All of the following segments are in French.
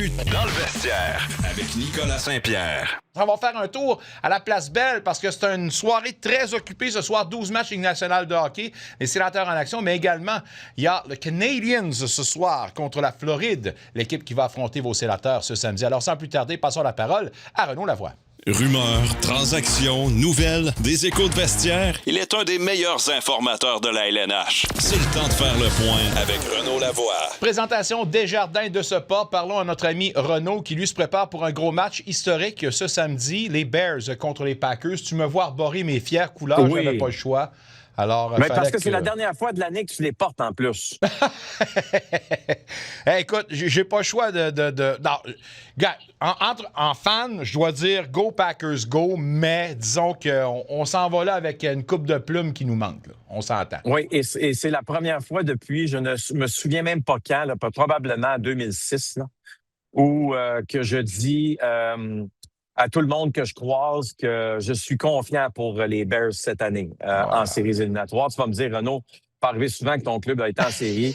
bienvenue dans le vestiaire avec Nicolas Saint-Pierre. On va faire un tour à la Place Belle parce que c'est une soirée très occupée ce soir. 12 matchs Ligue nationale de hockey, les Sénateurs en action, mais également, il y a le Canadiens ce soir contre la Floride, l'équipe qui va affronter vos Sénateurs ce samedi. Alors, sans plus tarder, passons la parole à Renaud Lavoie. Rumeurs, transactions, nouvelles, des échos de vestiaire. Il est un des meilleurs informateurs de la LNH. C'est le temps de faire le point avec Renaud Lavoie. Présentation Desjardins de ce pas. Parlons à notre ami Renaud qui, lui, se prépare pour un gros match historique ce samedi. Les Bears contre les Packers. Tu me vois arborer mes fières couleurs. Oui. J'avais pas le choix. Alors, mais parce que c'est la dernière fois de l'année que tu les portes en plus. Hey, écoute, j'ai pas le choix de... Non, gars, en fan, je dois dire go Packers go, mais disons qu'on s'en va là avec une coupe de plumes qui nous manque. Là. On s'entend. Oui, et c'est la première fois depuis, je ne me souviens même pas quand, là, probablement en 2006, là, où que je dis à tout le monde que je croise que je suis confiant pour les Bears cette année en séries éliminatoires. Tu vas me dire, Renaud, pas arrivé souvent que ton club a été en série,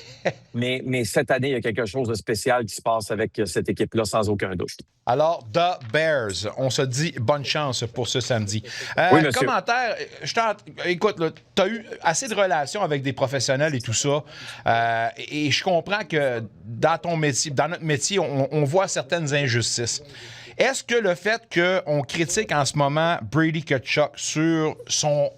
mais cette année, il y a quelque chose de spécial qui se passe avec cette équipe-là, sans aucun doute. Alors, The Bears, on se dit bonne chance pour ce samedi. Oui, monsieur. Commentaire, écoute, tu as eu assez de relations avec des professionnels et tout ça, et je comprends que dans ton métier, dans notre métier, on voit certaines injustices. Est-ce que le fait qu'on critique en ce moment Brady Tkachuk sur son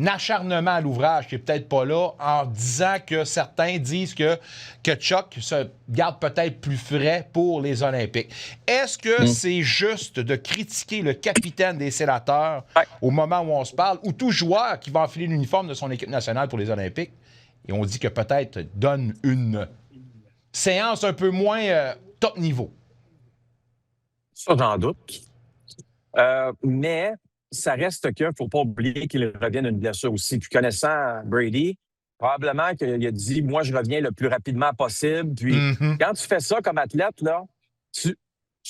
acharnement à l'ouvrage, qui est peut-être pas là, en disant que certains disent que Tkachuk se garde peut-être plus frais pour les Olympiques. Est-ce que c'est juste de critiquer le capitaine des Sénateurs au moment où on se parle, ou tout joueur qui va enfiler l'uniforme de son équipe nationale pour les Olympiques, et on dit que peut-être donne une séance un peu moins top niveau? Ça, j'en doute. Mais ça reste qu'il ne faut pas oublier qu'il revienne d'une blessure aussi. Puis connaissant Brady, probablement qu'il a dit « Moi, je reviens le plus rapidement possible. » Puis quand tu fais ça comme athlète, là, tu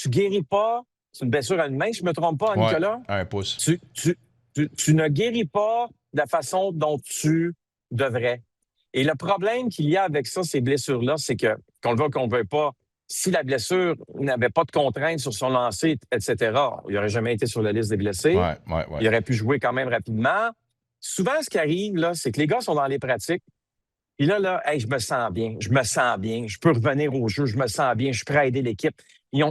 guéris pas. C'est une blessure à une main, je ne me trompe pas, Nicolas? Un pouce. Tu ne guéris pas de la façon dont tu devrais. Et le problème qu'il y a avec ça, ces blessures-là, c'est que, qu'on le veut ou qu'on ne veut pas, si la blessure n'avait pas de contraintes sur son lancer, etc., il n'aurait jamais été sur la liste des blessés. Il aurait pu jouer quand même rapidement. Souvent, ce qui arrive, là, c'est que les gars sont dans les pratiques. Puis là, hey, je me sens bien, je peux revenir au jeu, je me sens bien, je suis prêt à aider l'équipe. Tu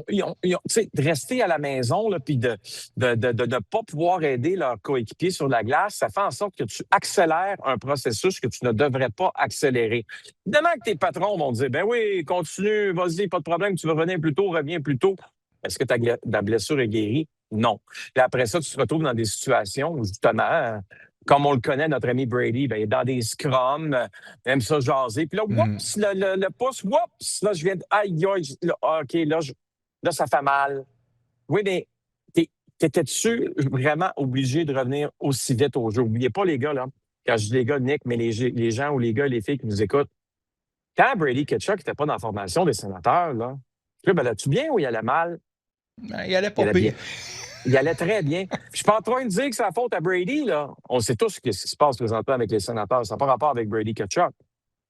sais, de rester à la maison, là, puis de ne pas pouvoir aider leur coéquipier sur la glace, ça fait en sorte que tu accélères un processus que tu ne devrais pas accélérer. Évidemment que tes patrons vont te dire, ben oui, continue, vas-y, pas de problème, tu vas revenir plus tôt, reviens plus tôt. Est-ce que ta blessure est guérie? Non. Puis après ça, tu te retrouves dans des situations où, justement, comme on le connaît, notre ami Brady, ben, il est dans des scrums, aime ça jaser. Puis là, oups, le pouce, oups, là, je viens de... Aïe, aïe, là, OK, là, ça fait mal. Oui, mais t'étais-tu vraiment obligé de revenir aussi vite au jeu? N'oubliez pas, les gars, là, quand je dis les gars, Nick, mais les gens ou les gars et les filles qui nous écoutent, quand Brady Tkachuk n'était pas dans la formation des Sénateurs, là, ben, allait-tu bien ou il allait mal? Il allait pas pire. Il allait très bien. Je suis pas en train de dire que c'est la faute à Brady, là. On sait tous ce qui se passe présentement avec les Sénateurs. Ça n'a pas rapport avec Brady Tkachuk.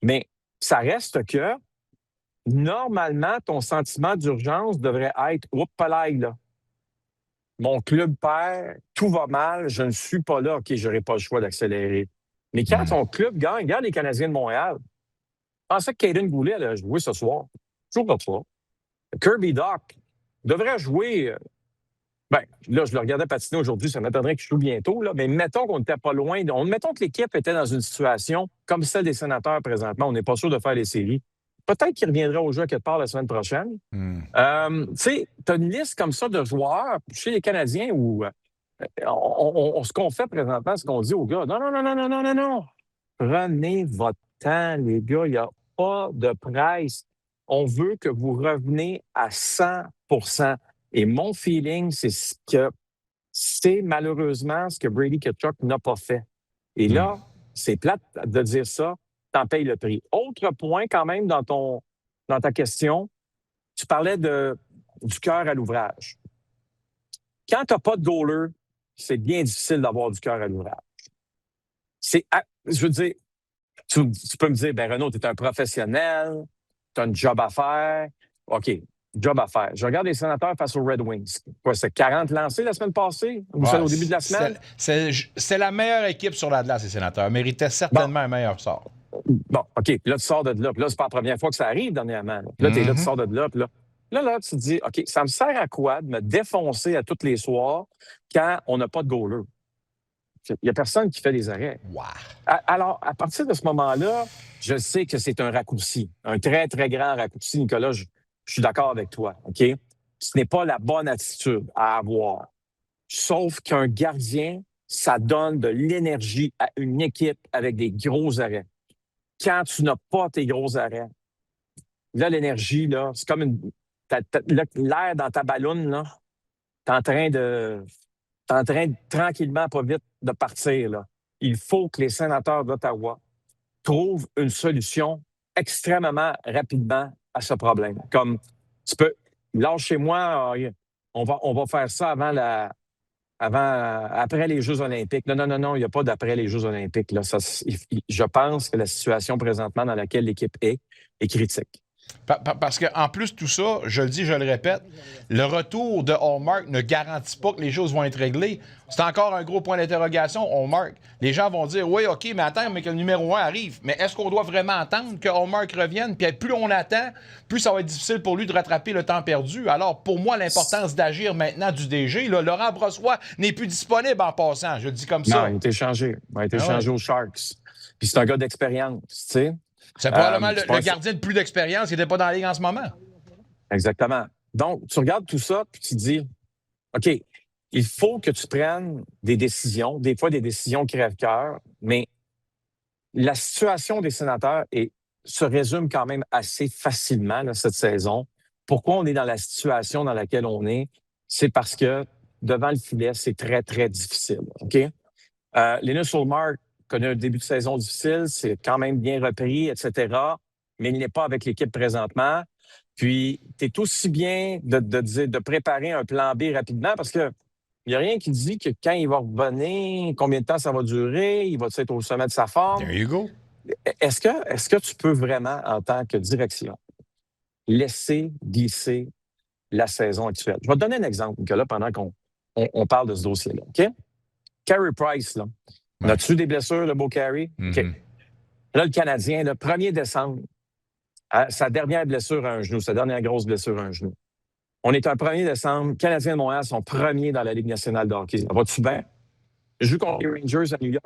Mais ça reste que, normalement, ton sentiment d'urgence devrait être « Oups, là. Mon club perd, tout va mal, je ne suis pas là. OK, je n'aurai pas le choix d'accélérer. » Mais quand ton club gagne, regarde les Canadiens de Montréal. Je pensais que Caden Goulet allait jouer ce soir. Toujours pas soir. Kirby Dach devrait jouer... Bien, là, je le regardais patiner aujourd'hui, ça m'attendrait qu'il joue bientôt, là, mais mettons qu'on n'était pas loin. Mettons que l'équipe était dans une situation comme celle des Sénateurs présentement. On n'est pas sûr de faire les séries. Peut-être qu'il reviendrait au jeu quelque part la semaine prochaine. Tu sais, tu as une liste comme ça de joueurs chez les Canadiens où ce qu'on fait présentement, c'est qu'on dit aux gars, non. Prenez votre temps, les gars. Il n'y a pas de presse. On veut que vous reveniez à 100%. Et mon feeling, c'est malheureusement ce que Brady Tkachuk n'a pas fait. Et là, c'est plate de dire ça, t'en payes le prix. Autre point quand même dans ta question, tu parlais du cœur à l'ouvrage. Quand tu n'as pas de goaler, c'est bien difficile d'avoir du cœur à l'ouvrage. Je veux dire, tu peux me dire, ben Renaud, tu es un professionnel, tu as un job à faire. OK, job à faire. Je regarde les Sénateurs face aux Red Wings. Quoi, c'est 40 lancés la semaine passée? Ou c'est au début de la semaine? C'est la meilleure équipe sur la glace, les Sénateurs. Méritaient certainement un meilleur sort. Bon, OK. Puis là, tu sors de là. Puis là, c'est pas la première fois que ça arrive dernièrement. Puis là, t'es là, tu sors de là. Puis là, tu te dis, OK, ça me sert à quoi de me défoncer à tous les soirs quand on n'a pas de goaler? Il n'y a personne qui fait des arrêts. Wow. Alors, à partir de ce moment-là, je sais que c'est un raccourci. Un très, très grand raccourci. Nicolas, je suis d'accord avec toi. OK? Ce n'est pas la bonne attitude à avoir. Sauf qu'un gardien, ça donne de l'énergie à une équipe avec des gros arrêts. Quand tu n'as pas tes gros arrêts, là, l'énergie, là, c'est comme l'air dans ta balloune, là, t'es en train de tranquillement, pas vite, de partir, là. Il faut que les Sénateurs d'Ottawa trouvent une solution extrêmement rapidement à ce problème. Comme, tu peux, lâchez-moi, on va faire ça après les Jeux olympiques. Non, il n'y a pas d'après les Jeux olympiques. Là. Je pense que la situation présentement dans laquelle l'équipe est critique. Parce qu'en plus de tout ça, je le dis, je le répète, le retour de Hallmark ne garantit pas que les choses vont être réglées. C'est encore un gros point d'interrogation, Hallmark. Les gens vont dire, oui, OK, mais attends, mais que le numéro 1 arrive. Mais est-ce qu'on doit vraiment attendre que Hallmark revienne? Puis plus on attend, plus ça va être difficile pour lui de rattraper le temps perdu. Alors, pour moi, l'importance d'agir maintenant du DG, là, Laurent Brossoit n'est plus disponible en passant, je le dis comme ça. Non, il a été échangé. Il a été échangé aux Sharks. Puis c'est un gars d'expérience, tu sais. C'est probablement le gardien de plus d'expérience qui n'était pas dans la Ligue en ce moment. Exactement. Donc, tu regardes tout ça, puis tu te dis, OK, il faut que tu prennes des décisions, des fois des décisions crève-cœur, mais la situation des Sénateurs se résume quand même assez facilement là, cette saison. Pourquoi on est dans la situation dans laquelle on est? C'est parce que devant le filet, c'est très, très difficile. OK? Linus Ullmark connaît un début de saison difficile, c'est quand même bien repris, etc., mais il n'est pas avec l'équipe présentement. Puis, tu es aussi bien de préparer un plan B rapidement parce que il n'y a rien qui dit que quand il va revenir, combien de temps ça va durer, il va être au sommet de sa forme. There you go. Est-ce que tu peux vraiment, en tant que direction, laisser glisser la saison actuelle? Je vais te donner un exemple, Nicolas, pendant qu'on parle de ce dossier-là. OK? Carey Price, là. Ouais. As-tu des blessures, le beau Carey? Mm-hmm. OK. Là, le Canadien, le 1er décembre, sa dernière blessure à un genou, sa dernière grosse blessure à un genou. On est un 1er décembre. Canadiens de Montréal sont premiers dans la Ligue nationale de hockey. Ça va-tu bien? Je joue contre les Rangers à New York.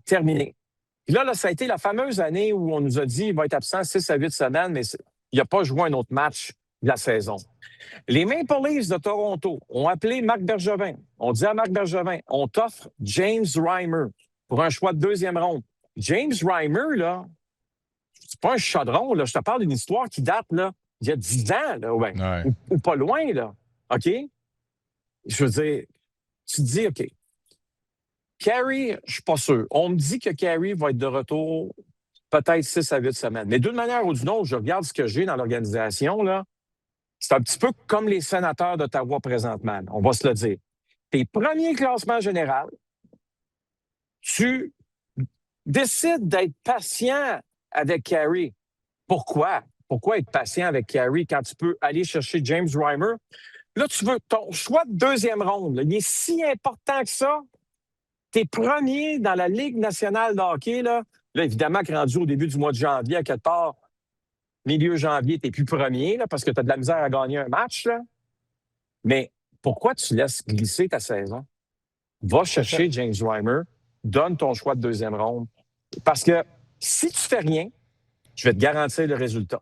Terminé. Puis là, ça a été la fameuse année où on nous a dit qu'il va être absent 6 à 8 semaines, mais il n'a pas joué un autre match de la saison. Les Maple Leafs de Toronto ont appelé Marc Bergevin. On dit à Marc Bergevin, on t'offre James Reimer pour un choix de 2e ronde. James Reimer, là, c'est pas un chaudron, là. Je te parle d'une histoire qui date, là, il y a 10 ans, là, ouais. Ou pas loin, là. OK? Je veux dire, tu te dis, OK, Carey, je suis pas sûr. On me dit que Carey va être de retour peut-être 6 à 8 semaines. Mais d'une manière ou d'une autre, je regarde ce que j'ai dans l'organisation, là. C'est un petit peu comme les Sénateurs d'Ottawa présentement, là, on va se le dire. Tes premiers classements général, tu décides d'être patient avec Carey. Pourquoi? Pourquoi être patient avec Carey quand tu peux aller chercher James Reimer? Là, tu veux ton choix de 2e ronde. Là, il est si important que ça. T'es premier dans la Ligue nationale de hockey. Là, évidemment, que rendu au début du mois de janvier, à quelque part, milieu janvier, t'es plus premier là, parce que tu as de la misère à gagner un match. Là. Mais pourquoi tu laisses glisser ta saison? Va chercher James Reimer, donne ton choix de 2e ronde. Parce que si tu fais rien, je vais te garantir le résultat.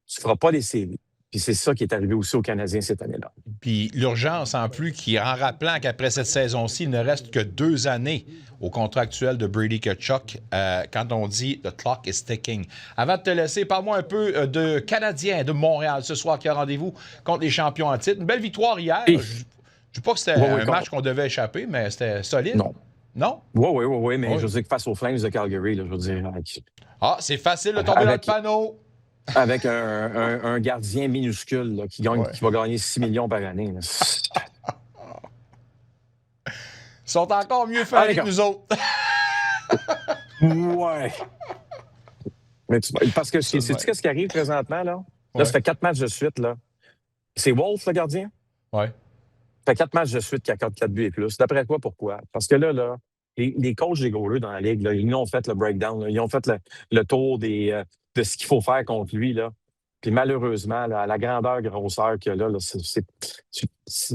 Tu ne feras pas les séries. Puis c'est ça qui est arrivé aussi aux Canadiens cette année-là. Puis l'urgence en plus, qui en rappelant qu'après cette saison-ci, il ne reste que 2 années au contrat actuel de Brady Tkachuk quand on dit « the clock is ticking ». Avant de te laisser, parle-moi un peu de Canadiens de Montréal ce soir qui a rendez-vous contre les champions en titre. Une belle victoire hier. Je ne dis pas que c'était un match qu'on devait échapper, mais c'était solide. Non. Non? Oui, mais je veux dire que face aux Flames de Calgary, là, je veux dire... Ah, c'est facile de tomber dans le panneau. Avec un gardien minuscule là, qui va gagner 6 millions par année. Là. Ils sont encore mieux faits que nous autres. Ouais. Mais parce que sais-tu ce qui arrive présentement? Là, ça fait 4 matchs de suite. Là. C'est Wolf, le gardien? Ouais. Ça fait 4 matchs de suite qui accorde 4 buts et plus. D'après toi, pourquoi? Parce que là, les coachs des goalers dans la Ligue, là, ils ont fait le breakdown. Là. Ils ont fait le tour de ce qu'il faut faire contre lui. Là. Puis malheureusement, là, à la grandeur, grosseur qu'il a là, c'est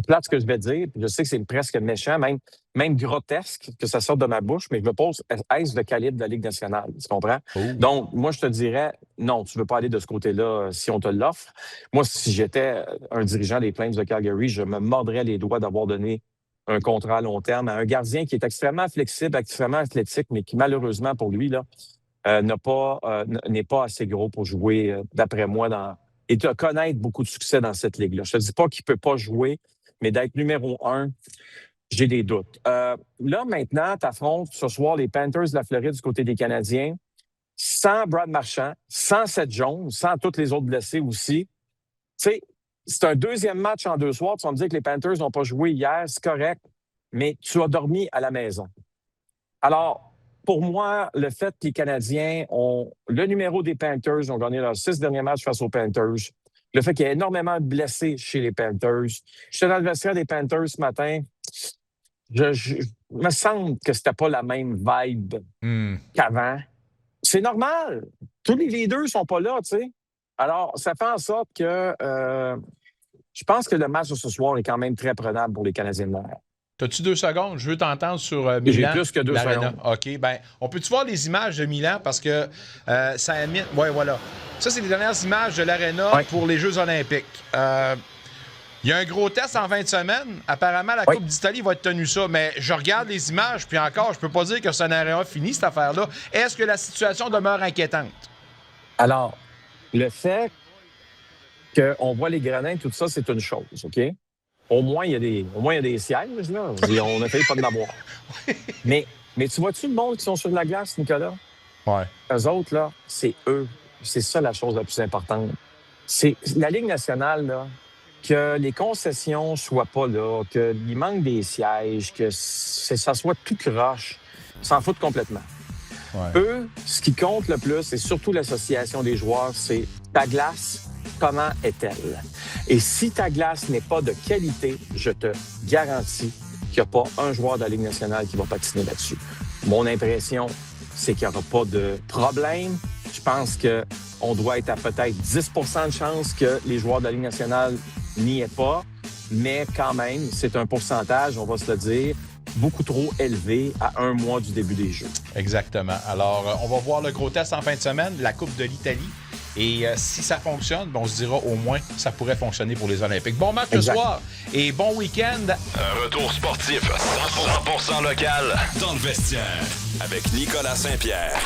plate ce que je vais dire. Puis je sais que c'est presque méchant, même grotesque que ça sorte de ma bouche, mais je me pose, est-ce le calibre de la Ligue nationale? Tu comprends? Oh. Donc, moi, je te dirais, non, tu ne veux pas aller de ce côté-là si on te l'offre. Moi, si j'étais un dirigeant des Flames de Calgary, je me mordrais les doigts d'avoir donné un contrat à long terme à un gardien qui est extrêmement flexible, extrêmement athlétique, mais qui, malheureusement, pour lui, là, n'est pas assez gros pour jouer, d'après moi, et de connaître beaucoup de succès dans cette ligue-là. Je ne te dis pas qu'il ne peut pas jouer, mais d'être numéro 1, j'ai des doutes. Là, maintenant, tu affrontes ce soir les Panthers de la Floride du côté des Canadiens, sans Brad Marchand, sans Seth Jones, sans tous les autres blessés aussi. Tu sais, c'est un deuxième match en 2 soirs. Tu vas me dire que les Panthers n'ont pas joué hier, c'est correct, mais tu as dormi à la maison. Alors, pour moi, le fait que les Canadiens ont le numéro des Panthers, ont gagné leurs 6 derniers matchs face aux Panthers, le fait qu'il y ait énormément de blessés chez les Panthers. J'étais dans le vestiaire des Panthers ce matin. Je me semble que c'était pas la même vibe qu'avant. C'est normal. Tous les leaders sont pas là, tu sais. Alors, ça fait en sorte que je pense que le match de ce soir est quand même très prenable pour les Canadiens de Montréal. T'as-tu 2 secondes? Je veux t'entendre sur Milan. J'ai plus que 2 l'Arena. secondes. OK. Ben, on peut-tu voir les images de Milan? Parce que ça amène... Oui, voilà. Ça, c'est les dernières images de l'Arena pour les Jeux olympiques. Il y a un gros test en 20 semaines. Apparemment, la Coupe d'Italie va être tenue ça. Mais je regarde les images, puis encore, je peux pas dire que c'est un aréna fini, cette affaire-là. Est-ce que la situation demeure inquiétante? Alors, le fait qu'on voit les gradins, tout ça, c'est une chose, OK? Au moins, il y a des sièges, là. On a failli pas de l'avoir. Mais tu vois-tu le monde qui sont sur la glace, Nicolas? Ouais. Eux autres, là, c'est eux. C'est ça la chose la plus importante. C'est la Ligue nationale, là, que les concessions soient pas là, qu'il manque des sièges, que ça soit tout croche, s'en foutent complètement. Ouais. Eux, ce qui compte le plus, et surtout l'association des joueurs, c'est ta glace, comment est-elle? Et si ta glace n'est pas de qualité, je te garantis qu'il n'y a pas un joueur de la Ligue nationale qui va patiner là-dessus. Mon impression, c'est qu'il n'y aura pas de problème. Je pense qu'on doit être à peut-être 10 % de chance que les joueurs de la Ligue nationale n'y aient pas, mais quand même, c'est un pourcentage, on va se le dire, beaucoup trop élevé à 1 mois du début des Jeux. Exactement. Alors, on va voir le gros test en fin de semaine, la Coupe de l'Italie. Et si ça fonctionne, on se dira au moins que ça pourrait fonctionner pour les Olympiques. Bon match ce soir et bon week-end. Un retour sportif 100% local dans le vestiaire avec Nicolas Saint-Pierre.